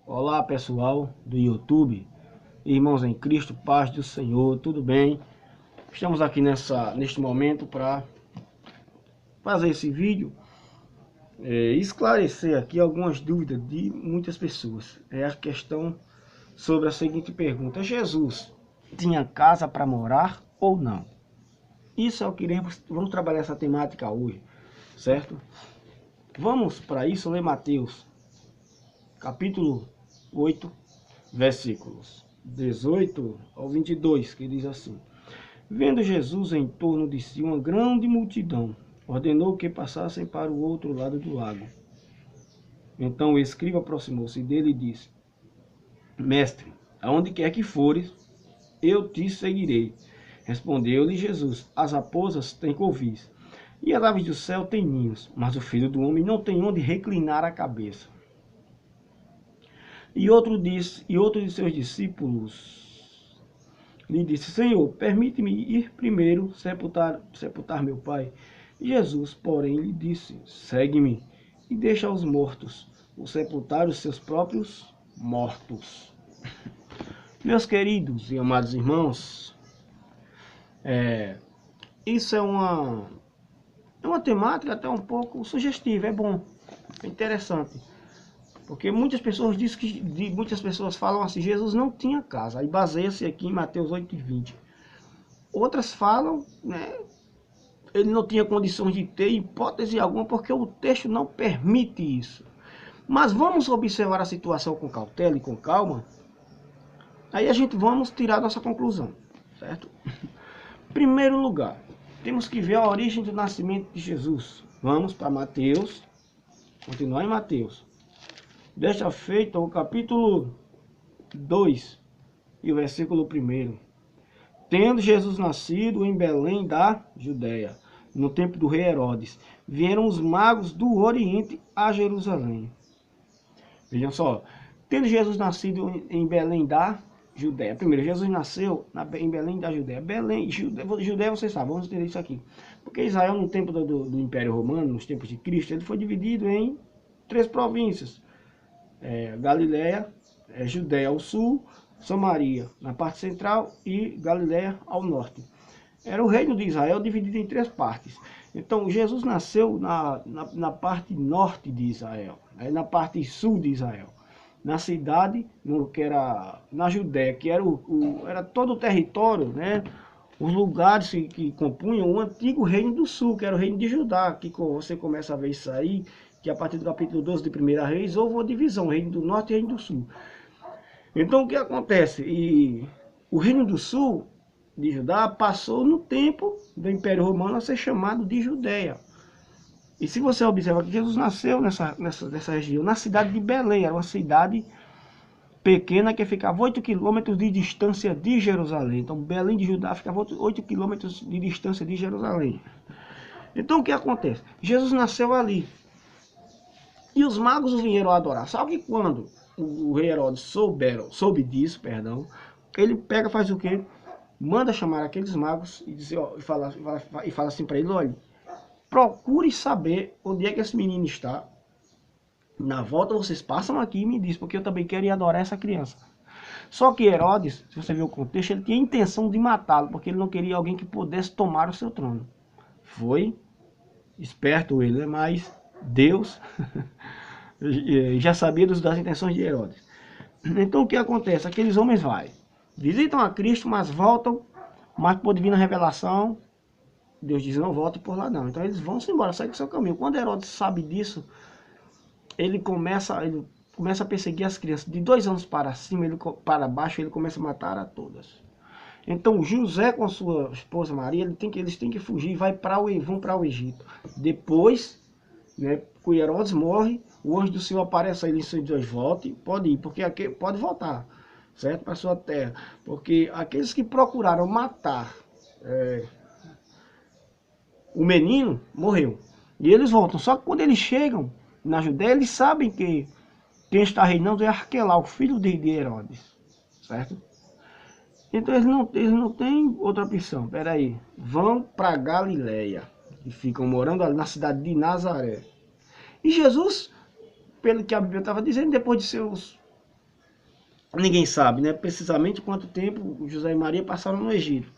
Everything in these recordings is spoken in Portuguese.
Olá pessoal do YouTube, irmãos em Cristo, paz do Senhor, tudo bem? Estamos aqui neste momento para fazer esse vídeo, esclarecer aqui algumas dúvidas de muitas pessoas. É a questão sobre a seguinte pergunta: Jesus tinha casa para morar ou não? Isso é o que vamos trabalhar essa temática hoje, certo? Vamos para isso ler Mateus, capítulo 8, versículos 18 ao 22, que diz assim: Vendo Jesus em torno de si uma grande multidão, ordenou que passassem para o outro lado do lago. Então o escriba aproximou-se dele e disse: Mestre, aonde quer que fores, eu te seguirei. Respondeu-lhe Jesus: As raposas têm covis, e as aves do céu têm ninhos, mas o Filho do Homem não tem onde reclinar a cabeça. E outro de seus discípulos lhe disse: Senhor, permite-me ir primeiro sepultar meu pai. E Jesus, porém, lhe disse: Segue-me e deixa os mortos sepultar os seus próprios mortos. Meus queridos e amados irmãos, isso é uma temática até um pouco sugestiva, é bom, é interessante. Porque muitas pessoas falam assim: Jesus não tinha casa. Aí baseia-se aqui em Mateus 8:20. Outras falam, né, ele não tinha condições de ter hipótese alguma, porque o texto não permite isso. Mas vamos observar a situação com cautela e com calma. Aí a gente vamos tirar nossa conclusão, certo? Primeiro lugar, temos que ver a origem do nascimento de Jesus. Vamos para Mateus, continuar em Mateus. Desta feita, o capítulo 2 e o versículo 1. Tendo Jesus nascido em Belém da Judéia, no tempo do rei Herodes, vieram os magos do Oriente a Jerusalém. Vejam só, tendo Jesus nascido em Belém da Judéia. Primeiro, Jesus nasceu em Belém da Judéia. Belém, Judéia, vocês sabem, vamos entender isso aqui. Porque Israel, no tempo do Império Romano, nos tempos de Cristo, ele foi dividido em 3 províncias. Galiléia, Judéia ao sul, Samaria na parte central e Galiléia ao norte. Era o reino de Israel dividido em 3 partes. Então Jesus nasceu na parte norte de Israel, na parte sul de Israel, na cidade que era na Judéia, que era todo o território, né? Os lugares que compunham o antigo reino do sul, que era o reino de Judá, que você começa a ver isso aí, que a partir do capítulo 12 de 1 Reis houve uma divisão, reino do norte e reino do sul. Então o que acontece? O reino do sul de Judá passou no tempo do Império Romano a ser chamado de Judéia. E se você observa que Jesus nasceu nessa região, na cidade de Belém, era uma cidade pequena que ficava 8 quilômetros de distância de Jerusalém. Então Belém de Judá ficava 8 quilômetros de distância de Jerusalém. Então o que acontece? Jesus nasceu ali. E os magos vieram adorar. Sabe que quando o rei Herodes soube disso, ele pega, faz o quê? Manda chamar aqueles magos e, diz, ó, e fala assim para ele: olha, procure saber onde é que esse menino está. Na volta vocês passam aqui e me diz, porque eu também quero ir adorar essa criança. Só que Herodes, se você ver o contexto, ele tinha a intenção de matá-lo, porque ele não queria alguém que pudesse tomar o seu trono. Foi esperto ele, mas Deus já sabia das intenções de Herodes. Então o que acontece? Aqueles homens visitam a Cristo, mas voltam, mas por divina revelação, Deus diz: não volte por lá não. Então eles vão-se embora, saem do seu caminho. Quando Herodes sabe disso, ele começa a perseguir as crianças. De 2 anos para cima, para baixo, ele começa a matar a todas. Então José com sua esposa Maria, eles têm que fugir, vão para o Egito. Depois, né, o Herodes morre, o anjo do Senhor aparece a ele e diz: volte, pode ir, porque aqui pode voltar, certo, para sua terra. Porque aqueles que procuraram matar o menino, morreu. E eles voltam. Só que quando eles chegam na Judéia, eles sabem que quem está reinando é Arquelau, o filho de Herodes, certo? Então eles não têm outra opção. Peraí, vão para Galiléia e ficam morando ali na cidade de Nazaré. E Jesus, pelo que a Bíblia estava dizendo, depois de seus Ninguém sabe, né, precisamente quanto tempo José e Maria passaram no Egito.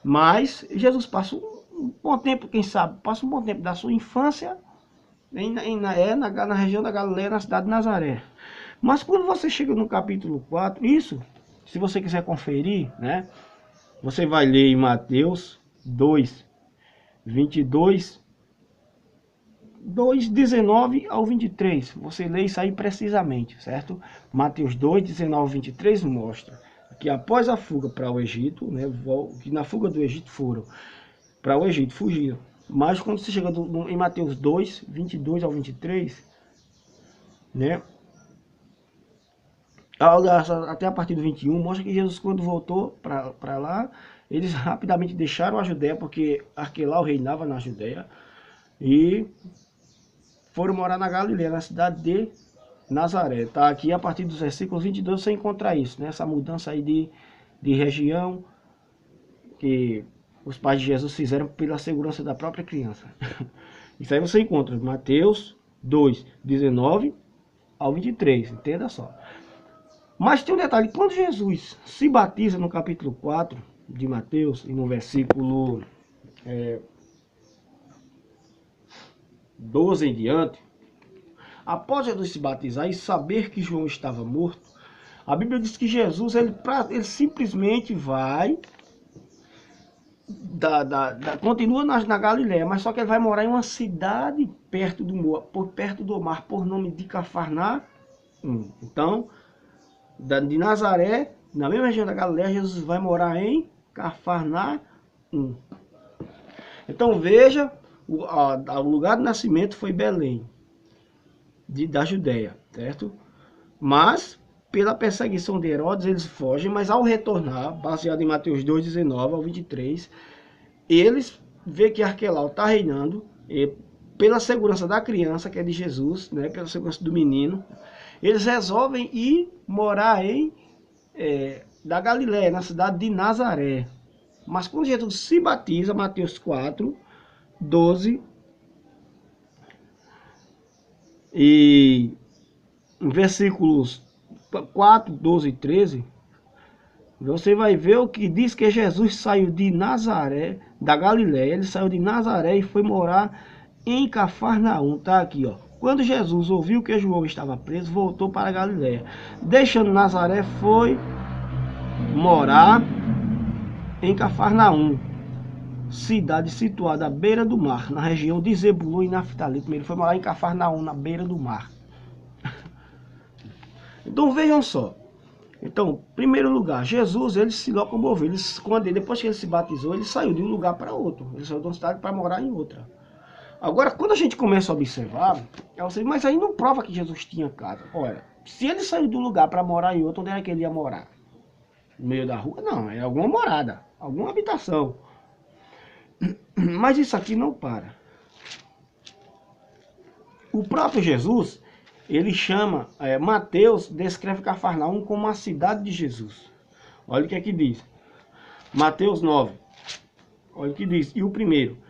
Mas Jesus passa um bom tempo, quem sabe, passa um bom tempo da sua infância na região da Galileia, na cidade de Nazaré. Mas quando você chega no capítulo 4, isso, se você quiser conferir, né, você vai ler em Mateus 2, 22, 19 ao 23. Você lê isso aí precisamente, certo? Mateus 2, 19 ao 23 mostra que após a fuga para o Egito, né, que na fuga do Egito foram para o Egito, fugiram. Mas quando você chega em Mateus 2, 22 ao 23, né, até a partir do 21, mostra que Jesus, quando voltou para lá, eles rapidamente deixaram a Judéia, porque Arquelau reinava na Judéia, e foram morar na Galileia, na cidade de Nazaré. Tá aqui a partir dos versículos 22 você encontra isso, né? Essa mudança aí de região que os pais de Jesus fizeram pela segurança da própria criança. Isso aí você encontra em Mateus 2, 19 ao 23, entenda só. Mas tem um detalhe, quando Jesus se batiza no capítulo 4 de Mateus, e no versículo 12 em diante, após Jesus se batizar e saber que João estava morto, a Bíblia diz que Jesus ele simplesmente vai, continua na Galileia, mas só que ele vai morar em uma cidade perto do mar, por nome de Cafarnaum. Então, de Nazaré, na mesma região da Galileia, Jesus vai morar em Cafarnaum. Então veja, o lugar de nascimento foi Belém, da Judéia, certo? Mas, pela perseguição de Herodes, eles fogem, mas ao retornar, baseado em Mateus 2, 19 ao 23, eles vê que Arquelau está reinando, e pela segurança da criança, que é de Jesus, né, pela segurança do menino, eles resolvem ir morar da Galileia, na cidade de Nazaré. Mas quando Jesus se batiza, Mateus 4, 12 e versículos 4, 12 e 13, você vai ver o que diz que Jesus saiu de Nazaré, da Galileia, ele saiu de Nazaré e foi morar em Cafarnaum, tá aqui, ó. Quando Jesus ouviu que João estava preso, voltou para a Galileia. Deixando Nazaré, foi morar em Cafarnaum, cidade situada à beira do mar, na região de Zebulon e Naftali. Ele foi morar em Cafarnaum, na beira do mar. Então vejam só. Então, em primeiro lugar, Jesus ele se locomoveu. Depois que ele se batizou, ele saiu de um lugar para outro. Ele saiu de uma cidade para morar em outra. Agora, quando a gente começa a observar, mas aí não prova que Jesus tinha casa. Olha, se ele saiu de um lugar para morar em outro, onde é que ele ia morar? No meio da rua? Não, é alguma morada, alguma habitação. Mas isso aqui não para. O próprio Jesus, ele chama, Mateus descreve Cafarnaum como a cidade de Jesus. Olha o que é que diz. Mateus 9. Olha o que diz. E o primeiro.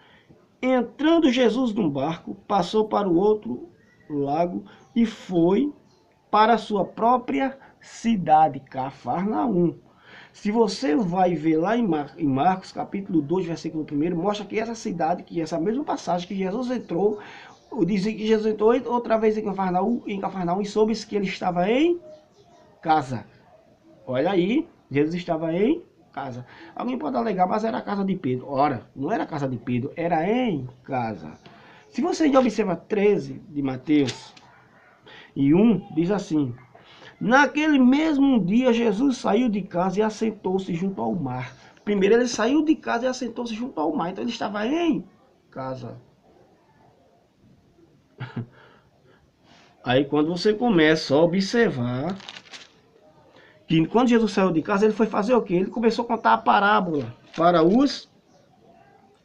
Entrando Jesus num barco, passou para o outro lago e foi para a sua própria cidade, Cafarnaum. Se você vai ver lá em Marcos, capítulo 2, versículo 1, mostra que essa cidade, que essa mesma passagem que Jesus entrou, dizem que Jesus entrou outra vez em Cafarnaum e soube que ele estava em casa. Olha aí, Jesus estava em casa. Alguém pode alegar, mas era a casa de Pedro. Ora, não era a casa de Pedro, era em casa. Se você observa 13 de Mateus e 1, diz assim: naquele mesmo dia Jesus saiu de casa e assentou-se junto ao mar. Primeiro ele saiu de casa e assentou-se junto ao mar, então ele estava em casa. Aí quando você começa a observar que quando Jesus saiu de casa, ele foi fazer o quê? Ele começou a contar a parábola para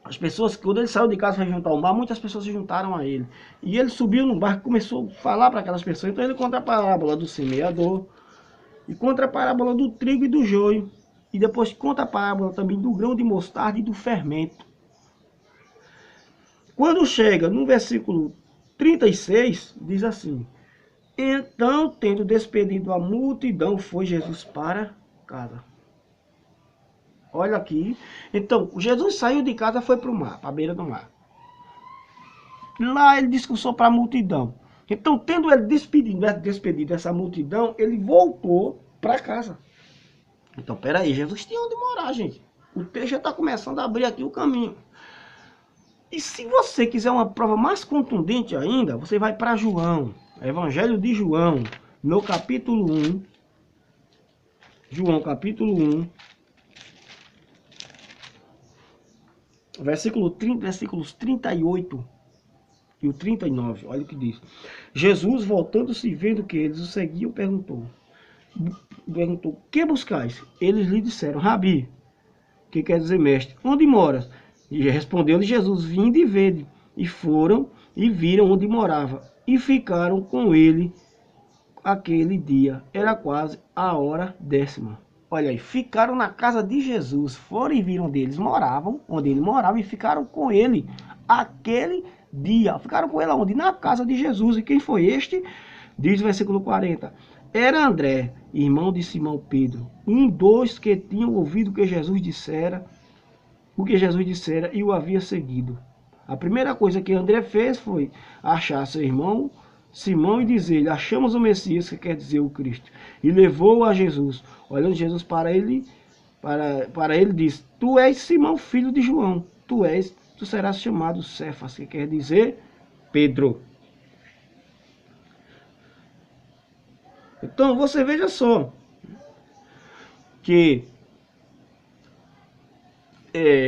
as pessoas. Quando ele saiu de casa para juntar ao mar, muitas pessoas se juntaram a ele. E ele subiu no barco e começou a falar para aquelas pessoas. Então ele conta a parábola do semeador, e conta a parábola do trigo e do joio, e depois conta a parábola também do grão de mostarda e do fermento. Quando chega no versículo 36, diz assim: Então, tendo despedido a multidão, foi Jesus para casa. Olha aqui. Então, Jesus saiu de casa e foi para o mar, para a beira do mar. Lá ele discursou para a multidão. Então, tendo ele despedido essa multidão, ele voltou para casa. Então, peraí, Jesus tinha onde morar, gente. O texto já está começando a abrir aqui o caminho. E se você quiser uma prova mais contundente ainda, você vai para João, Evangelho de João, no capítulo 1. João, capítulo 1. Versículos 38 e o 39, olha o que diz. Jesus, voltando-se e vendo que eles o seguiam, perguntou, que buscais? Eles lhe disseram, Rabi, que quer dizer mestre, onde moras? E respondeu-lhe Jesus, vinde e vede. E foram e viram onde morava, e ficaram com ele aquele dia. Era quase a hora 10ª. Olha aí, ficaram na casa de Jesus, foram e viram onde eles moravam, onde ele morava, e ficaram com ele aquele dia. Ficaram com ele aonde? Na casa de Jesus. E quem foi este? Diz o versículo 40. Era André, irmão de Simão Pedro, dos que tinham ouvido o que Jesus dissera e o havia seguido. A primeira coisa que André fez foi achar seu irmão Simão e dizer-lhe, achamos o Messias, que quer dizer o Cristo. E levou-o a Jesus. Olhando Jesus para ele disse, tu és Simão, filho de João. Tu serás chamado Cefas, que quer dizer Pedro. Então você veja só que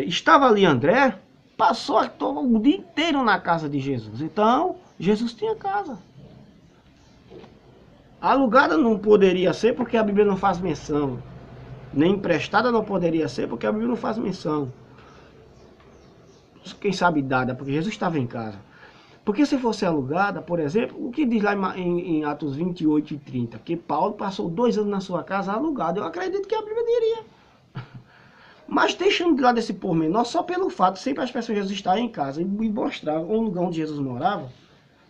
estava ali André, passou todo o dia inteiro na casa de Jesus. Então Jesus tinha casa. Alugada não poderia ser porque a Bíblia não faz menção. Nem emprestada não poderia ser porque a Bíblia não faz menção. Quem sabe dada, porque Jesus estava em casa. Porque se fosse alugada, por exemplo, o que diz lá em Atos 28 e 30? Que Paulo passou 2 anos na sua casa alugado. Eu acredito que a Bíblia diria. Mas deixando de lado esse pormenor, só pelo fato de sempre as pessoas Jesus estarem em casa e mostrar um lugar onde Jesus morava,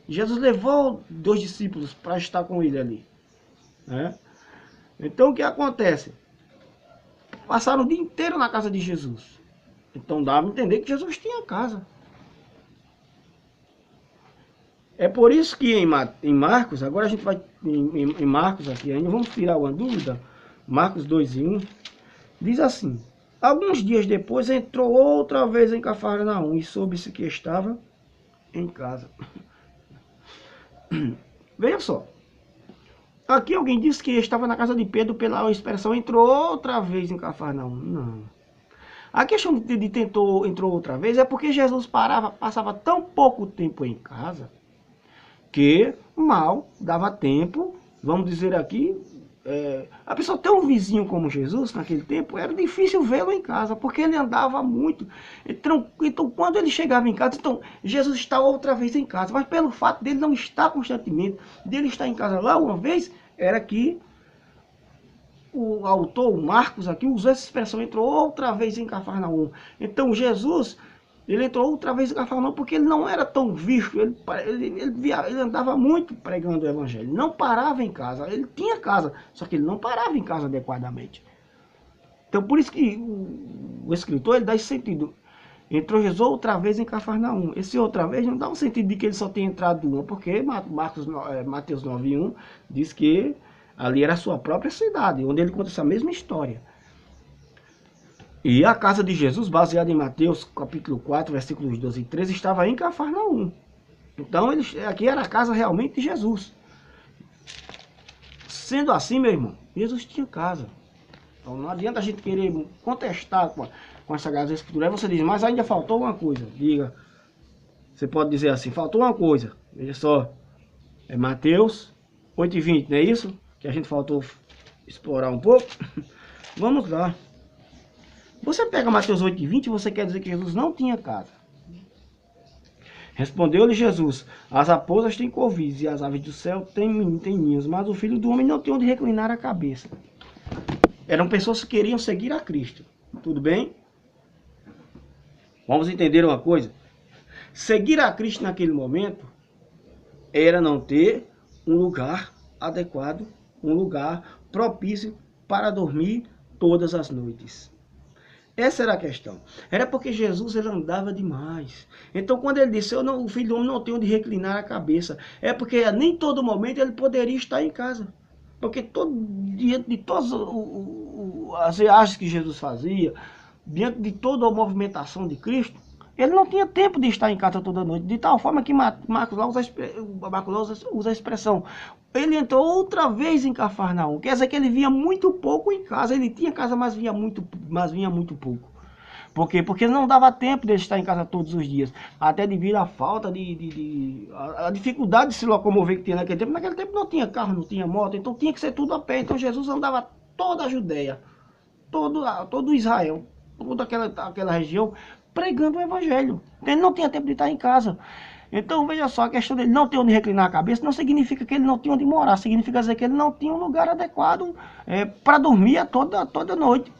Jesus levou 2 discípulos para estar com ele ali. Né? Então o que acontece? Passaram o dia inteiro na casa de Jesus. Então dava a entender que Jesus tinha casa. É por isso que em Marcos, agora a gente vai em Marcos aqui, ainda vamos tirar uma dúvida. Marcos 2:1, diz assim, alguns dias depois entrou outra vez em Cafarnaum e soube-se que estava em casa. Veja só. Aqui alguém disse que estava na casa de Pedro pela expressão entrou outra vez em Cafarnaum. Não. A questão de entrou outra vez é porque Jesus passava tão pouco tempo em casa que mal dava tempo, vamos dizer aqui, a pessoa ter um vizinho como Jesus naquele tempo, era difícil vê-lo em casa, porque ele andava muito. Então quando ele chegava em casa, então Jesus está outra vez em casa, mas pelo fato dele não estar constantemente, dele estar em casa lá uma vez, era que o autor, o Marcos aqui, usou essa expressão, entrou outra vez em Cafarnaum. Então Jesus, ele entrou outra vez em Cafarnaum porque ele não era tão visto, ele andava muito pregando o evangelho, não parava em casa, ele tinha casa, só que ele não parava em casa adequadamente. Então por isso que o escritor, ele dá esse sentido, entrou Jesus outra vez em Cafarnaum. Esse outra vez não dá um sentido de que ele só tenha entrado uma, porque Mateus 9:1 diz que ali era a sua própria cidade, onde ele conta essa mesma história. E a casa de Jesus, baseada em Mateus capítulo 4, versículos 12 e 13, estava em Cafarnaum. Então aqui era a casa realmente de Jesus. Sendo assim, meu irmão, Jesus tinha casa. Então não adianta a gente querer contestar com essa casa da escritura. Aí você diz, mas ainda faltou uma coisa. Diga, você pode dizer assim, faltou uma coisa. Veja só, é Mateus 8:20, não é isso? Que a gente faltou explorar um pouco. Vamos lá. Você pega Mateus 8:20 e você quer dizer que Jesus não tinha casa. Respondeu-lhe Jesus, as raposas têm covis e as aves do céu têm ninhos, mas o Filho do Homem não tem onde reclinar a cabeça. Eram pessoas que queriam seguir a Cristo. Tudo bem? Vamos entender uma coisa. Seguir a Cristo naquele momento era não ter um lugar adequado, um lugar propício para dormir todas as noites. Essa era a questão. Era porque Jesus ele andava demais. Então quando ele disse, o filho do homem não tem onde reclinar a cabeça, é porque nem todo momento ele poderia estar em casa. Porque diante de todas as viagens que Jesus fazia, diante de toda a movimentação de Cristo, ele não tinha tempo de estar em casa toda noite. De tal forma que Marcos lá usa a expressão, ele entrou outra vez em Cafarnaum. Quer dizer que ele via muito pouco em casa. Ele tinha casa, mas vinha muito pouco. Por quê? Porque não dava tempo de estar em casa todos os dias. Até devido à falta a dificuldade de se locomover que tinha naquele tempo. Naquele tempo não tinha carro, não tinha moto, então tinha que ser tudo a pé. Então Jesus andava toda a Judéia, todo Israel, toda aquela região, pregando o evangelho. Ele não tinha tempo de estar em casa. Então veja só, a questão dele não ter onde reclinar a cabeça não significa que ele não tinha onde morar. Significa dizer que ele não tinha um lugar adequado para dormir toda noite.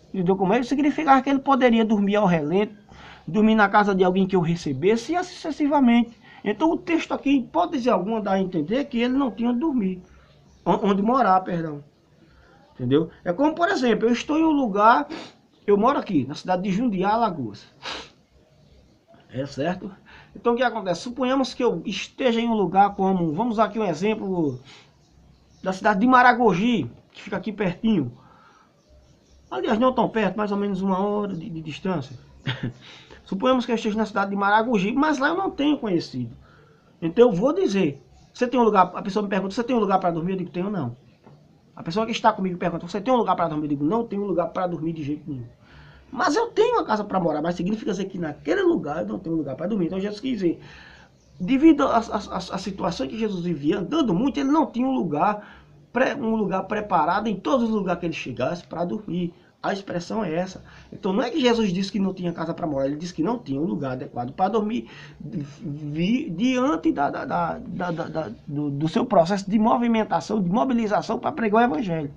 Entendeu como é? Isso significava que ele poderia dormir ao relento, dormir na casa de alguém que o recebesse e assim sucessivamente. Então o texto aqui, em hipótese alguma, dá a entender que ele não tinha onde dormir. Onde morar, perdão. Entendeu? É como, por exemplo, eu estou em um lugar, eu moro aqui, na cidade de Jundiaí, Alagoas. É certo? Então o que acontece? Suponhamos que eu esteja em um lugar como, vamos usar aqui um exemplo da cidade de Maragogi, que fica aqui pertinho. Aliás, não tão perto, mais ou menos 1 hora de distância. Suponhamos que eu esteja na cidade de Maragogi, mas lá eu não tenho conhecido. Então eu vou dizer, você tem um lugar, a pessoa me pergunta, você tem um lugar para dormir? Eu digo, tenho não. A pessoa que está comigo pergunta, você tem um lugar para dormir? Eu digo, não tenho um lugar para dormir de jeito nenhum. Mas eu tenho uma casa para morar, mas significa dizer que naquele lugar eu não tenho um lugar para dormir. Então Jesus quis dizer, devido às situações que Jesus vivia, andando muito, ele não tinha um lugar preparado em todos os lugares que ele chegasse para dormir. A expressão é essa. Então não é que Jesus disse que não tinha casa para morar, ele disse que não tinha um lugar adequado para dormir diante do seu processo de movimentação, de mobilização para pregar o evangelho.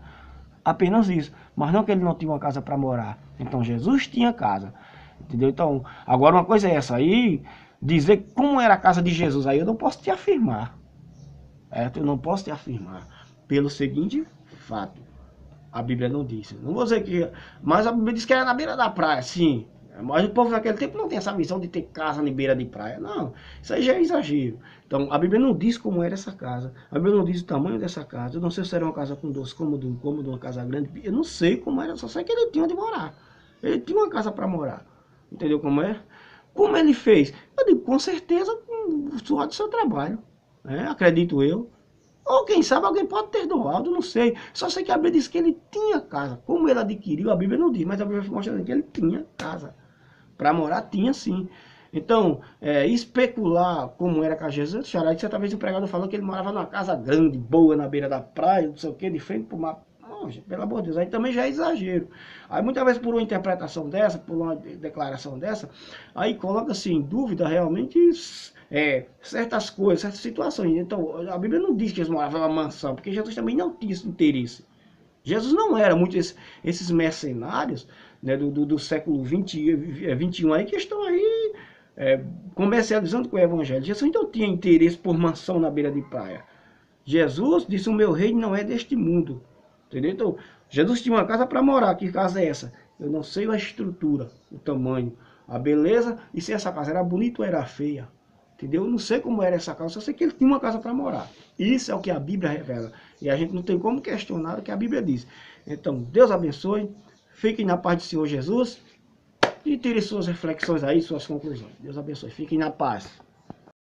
Apenas isso. Mas não que ele não tinha uma casa para morar. Então Jesus tinha casa. Entendeu? Então, agora uma coisa é essa aí, dizer como era a casa de Jesus, aí eu não posso te afirmar. Eu não posso te afirmar. Pelo seguinte fato. A Bíblia não disse. Não vou dizer que... Mas a Bíblia diz que era na beira da praia, sim. Mas o povo naquele tempo não tem essa visão de ter casa na beira de praia. Não, isso aí já é exagero. Então, a Bíblia não diz como era essa casa. A Bíblia não diz o tamanho dessa casa. Eu não sei se era uma casa com 2 cômodos, como uma casa grande. Eu não sei como era, só sei que ele tinha onde morar. Ele tinha uma casa para morar. Entendeu como é? Como ele fez? Eu digo, com certeza, com o suor do seu trabalho. Acredito eu. Ou quem sabe alguém pode ter doado, não sei. Só sei que a Bíblia diz que ele tinha casa. Como ele adquiriu, a Bíblia não diz, mas a Bíblia mostra que ele tinha casa. Para morar, tinha sim. Então, especular como era com Jesus, certa vez o pregador falou que ele morava numa casa grande, boa, na beira da praia, não sei o que, de frente para o mar. Não, gente, pelo amor de Deus, aí também já é exagero. Aí muitas vezes por uma interpretação dessa, por uma declaração dessa, aí coloca-se em dúvida realmente certas coisas, certas situações. Então, a Bíblia não diz que eles moravam numa mansão, porque Jesus também não tinha esse interesse. Jesus não era muito esses mercenários, né, do século 21 aí, que estão aí comercializando com o evangelho. Jesus não tinha interesse por mansão na beira de praia. Jesus disse, o meu reino não é deste mundo. Entendeu? Então, Jesus tinha uma casa para morar. Que casa é essa? Eu não sei a estrutura, o tamanho, a beleza, e se essa casa era bonita ou era feia. Entendeu? Eu não sei como era essa casa, só sei que ele tinha uma casa para morar. Isso é o que a Bíblia revela. E a gente não tem como questionar o que a Bíblia diz. Então, Deus abençoe. Fiquem na paz do Senhor Jesus. E tire suas reflexões aí, suas conclusões. Deus abençoe. Fiquem na paz.